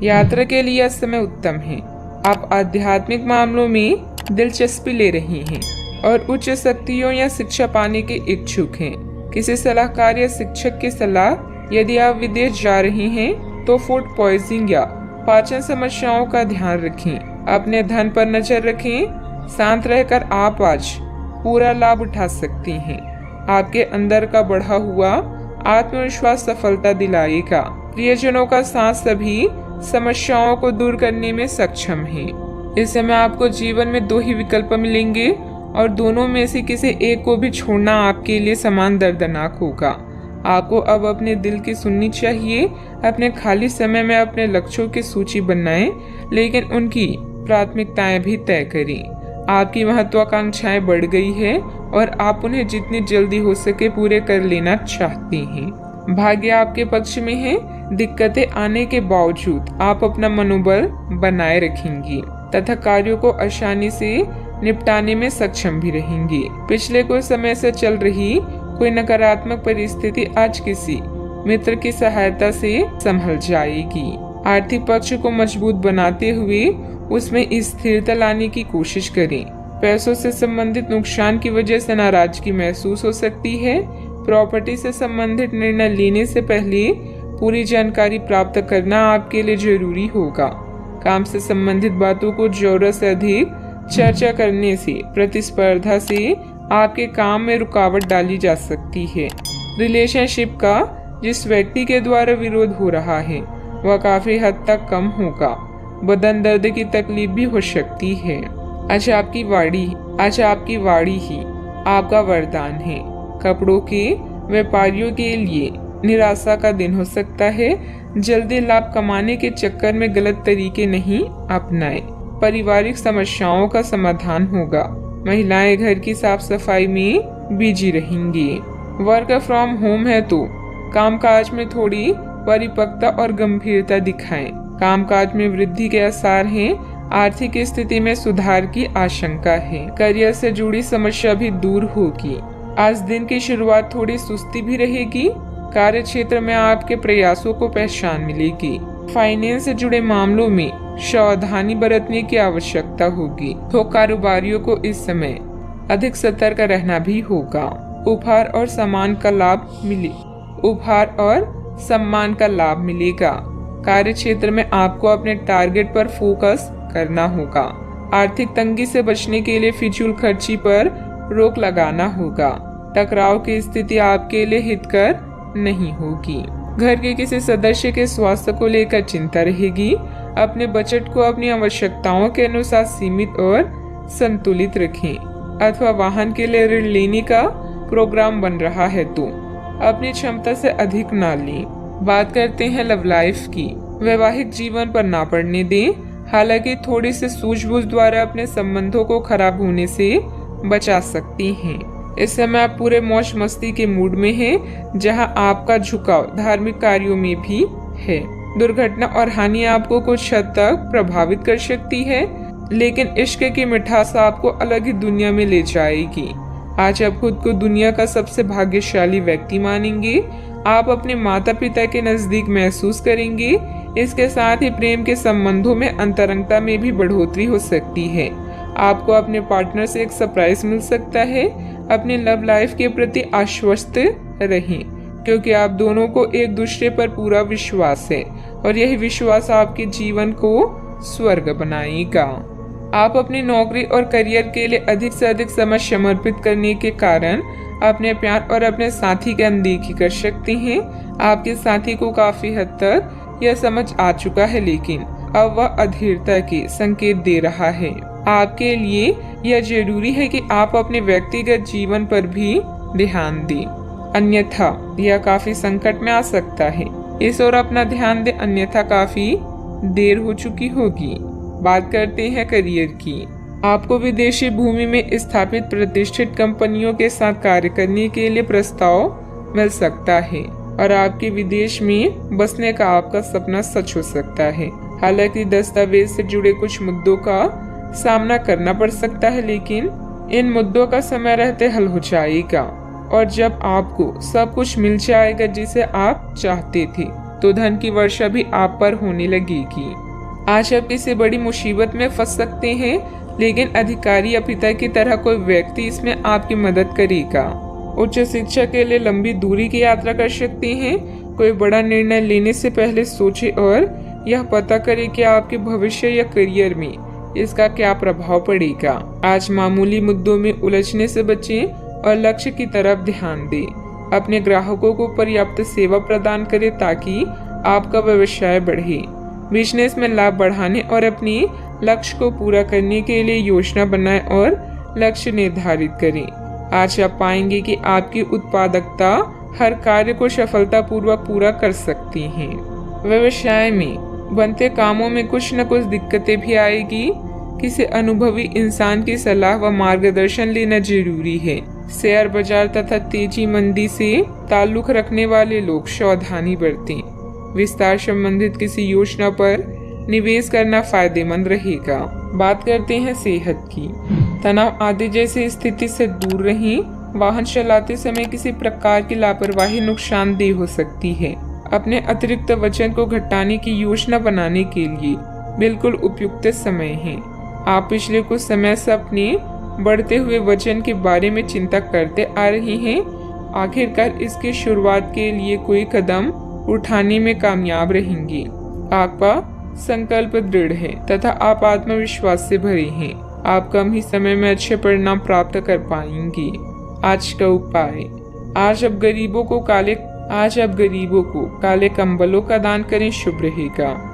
यात्रा के लिए यह समय उत्तम है। आप आध्यात्मिक मामलों में दिलचस्पी ले रही हैं और उच्च शक्तियों या शिक्षा पाने के इच्छुक हैं। किसी सलाहकार या शिक्षक की सलाह यदि आप विदेश जा रही हैं तो फूड पॉइजनिंग या पाचन समस्याओं का ध्यान रखें। अपने धन पर नजर रखें। शांत रहकर आप आज पूरा लाभ उठा सकती हैं। आपके अंदर का बढ़ा हुआ आत्मविश्वास सफलता दिलाएगा। प्रियजनों का साथ सभी समस्याओं को दूर करने में सक्षम है। इस समय आपको जीवन में 2 ही विकल्प मिलेंगे और दोनों में से किसी एक को भी छोड़ना आपके लिए समान दर्दनाक होगा। आपको अब अपने दिल की सुननी चाहिए। अपने खाली समय में अपने लक्ष्यों की सूची बनाएं, लेकिन उनकी प्राथमिकताएं भी तय करें। आपकी महत्वाकांक्षाएं बढ़ गई है और आप उन्हें जितनी जल्दी हो सके पूरे कर लेना चाहती हैं। भाग्य आपके पक्ष में है। दिक्कतें आने के बावजूद आप अपना मनोबल बनाए रखेंगी तथा कार्यों को आसानी से निपटाने में सक्षम भी रहेंगी। पिछले कुछ समय से चल रही कोई नकारात्मक परिस्थिति आज किसी मित्र की सहायता से संभल जाएगी। आर्थिक पक्ष को मजबूत बनाते हुए उसमें स्थिरता लाने की कोशिश करें। पैसों से संबंधित नुकसान की वजह से नाराजगी महसूस हो सकती है। प्रॉपर्टी से संबंधित निर्णय लेने से पहले पूरी जानकारी प्राप्त करना आपके लिए जरूरी होगा। काम से संबंधित बातों को जरूरत से अधिक चर्चा करने से प्रतिस्पर्धा से आपके काम में रुकावट डाली जा सकती है। रिलेशनशिप का जिस व्यक्ति के द्वारा विरोध हो रहा है वह काफी हद तक कम होगा। बदन दर्द की तकलीफ भी हो सकती है। आज आपकी वाड़ी ही आपका वरदान है। कपड़ों के व्यापारियों के लिए निराशा का दिन हो सकता है। जल्दी लाभ कमाने के चक्कर में गलत तरीके नहीं अपनाएं। पारिवारिक समस्याओं का समाधान होगा। महिलाएं घर की साफ सफाई में बिजी रहेंगी। वर्क फ्रॉम होम है तो कामकाज में थोड़ी परिपक्वता और गंभीरता दिखाएं। कामकाज में वृद्धि के आसार हैं। आर्थिक स्थिति में सुधार की आशंका है। करियर से जुड़ी समस्या भी दूर होगी। आज दिन की शुरुआत थोड़ी सुस्ती भी रहेगी। कार्य क्षेत्र में आपके प्रयासों को पहचान मिलेगी। फाइनेंस से जुड़े मामलों में सावधानी बरतने की आवश्यकता होगी। तो कारोबारियों को इस समय अधिक सतर्क रहना भी होगा। उपहार और सम्मान का लाभ मिलेगा। कार्य क्षेत्र में आपको अपने टारगेट पर फोकस करना होगा। आर्थिक तंगी से बचने के लिए फिजूल खर्ची पर रोक लगाना होगा। टकराव की स्थिति आपके लिए हितकर नहीं होगी। घर के किसी सदस्य के स्वास्थ्य को लेकर चिंता रहेगी। अपने बजट को अपनी आवश्यकताओं के अनुसार सीमित और संतुलित रखें। अथवा वाहन के लिए ऋण लेने का प्रोग्राम बन रहा है तो अपनी क्षमता से अधिक ना लें। बात करते हैं लव लाइफ की। वैवाहिक जीवन पर ना पड़ने दें। हालांकि थोड़ी सी सूझबूझ द्वारा अपने संबंधों को खराब होने से बचा सकती हैं। इस समय आप पूरे मौज मस्ती के मूड में हैं, जहां आपका झुकाव धार्मिक कार्यों में भी है। दुर्घटना और हानि आपको कुछ हद तक प्रभावित कर सकती है, लेकिन इश्क की मिठास आपको अलग ही दुनिया में ले जाएगी। आज आप खुद को दुनिया का सबसे भाग्यशाली व्यक्ति मानेंगे। आप अपने माता पिता के नजदीक महसूस करेंगे। इसके साथ ही प्रेम के संबंधों में अंतरंगता में भी बढ़ोतरी हो सकती है। आपको अपने पार्टनर से एक सरप्राइज मिल सकता है। अपने लव लाइफ के प्रति आश्वस्त रहें, क्योंकि आप दोनों को एक दूसरे पर पूरा विश्वास है और यही विश्वास आपके जीवन को स्वर्ग बनाएगा। आप अपनी नौकरी और करियर के लिए अधिक से अधिक समय समर्पित करने के कारण अपने प्यार और अपने साथी की अनदेखी कर सकते हैं। आपके साथी को काफी हद तक यह समझ आ चुका है, लेकिन अब वह अधीरता के संकेत दे रहा है। आपके लिए यह जरूरी है कि आप अपने व्यक्तिगत जीवन पर भी ध्यान दें, अन्यथा यह काफी संकट में आ सकता है। इस ओर अपना ध्यान दें, अन्यथा काफी देर हो चुकी होगी। बात करते हैं करियर की। आपको विदेशी भूमि में स्थापित प्रतिष्ठित कंपनियों के साथ कार्य करने के लिए प्रस्ताव मिल सकता है और आपके विदेश में बसने का आपका सपना सच हो सकता है। हालांकि दस्तावेज से जुड़े कुछ मुद्दों का सामना करना पड़ सकता है, लेकिन इन मुद्दों का समय रहते हल हो जाएगा और जब आपको सब कुछ मिल जाएगा जिसे आप चाहते थे, तो धन की वर्षा भी आप पर होने लगेगी। आज आप किसी बड़ी मुसीबत में फंस सकते हैं, लेकिन अधिकारी या पिता की तरह कोई व्यक्ति इसमें आपकी मदद करेगा। उच्च शिक्षा के लिए लंबी दूरी की यात्रा कर सकते हैं। कोई बड़ा निर्णय लेने से पहले सोचें और यह पता करें कि आपके भविष्य या करियर में इसका क्या प्रभाव पड़ेगा। आज मामूली मुद्दों में उलझने से बचें और लक्ष्य की तरफ ध्यान दें। अपने ग्राहकों को पर्याप्त सेवा प्रदान करें ताकि आपका व्यवसाय बढ़े। बिजनेस में लाभ बढ़ाने और अपनी लक्ष्य को पूरा करने के लिए योजना बनाएं और लक्ष्य निर्धारित करें। आज आप पाएंगे कि आपकी उत्पादकता हर कार्य को सफलतापूर्वक पूरा कर सकती है। व्यवसाय में बनते कामों में कुछ न कुछ दिक्कतें भी आएगी। किसी अनुभवी इंसान की सलाह व मार्गदर्शन लेना जरूरी है। शेयर बाजार तथा तेजी मंदी से ताल्लुक रखने वाले लोग सावधानी बरतें। विस्तार संबंधित किसी योजना पर निवेश करना फायदेमंद रहेगा। बात करते हैं सेहत की। तनाव आदि जैसी स्थिति से दूर रहें। वाहन चलाते समय किसी प्रकार की लापरवाही नुकसानदेह हो सकती है। अपने अतिरिक्त वजन को घटाने की योजना बनाने के लिए बिल्कुल उपयुक्त समय है। आप पिछले कुछ समय से अपने बढ़ते हुए वजन के बारे में चिंता करते आ रहे हैं। आखिरकार इसकी शुरुआत के लिए कोई कदम उठाने में कामयाब रहेंगे। आपका संकल्प दृढ़ है तथा आप आत्मविश्वास से भरे हैं। आप कम ही समय में अच्छे परिणाम प्राप्त कर पाएंगे। आज का उपाय, आज आप गरीबों को काले कंबलों का दान करें, शुभ रहेगा।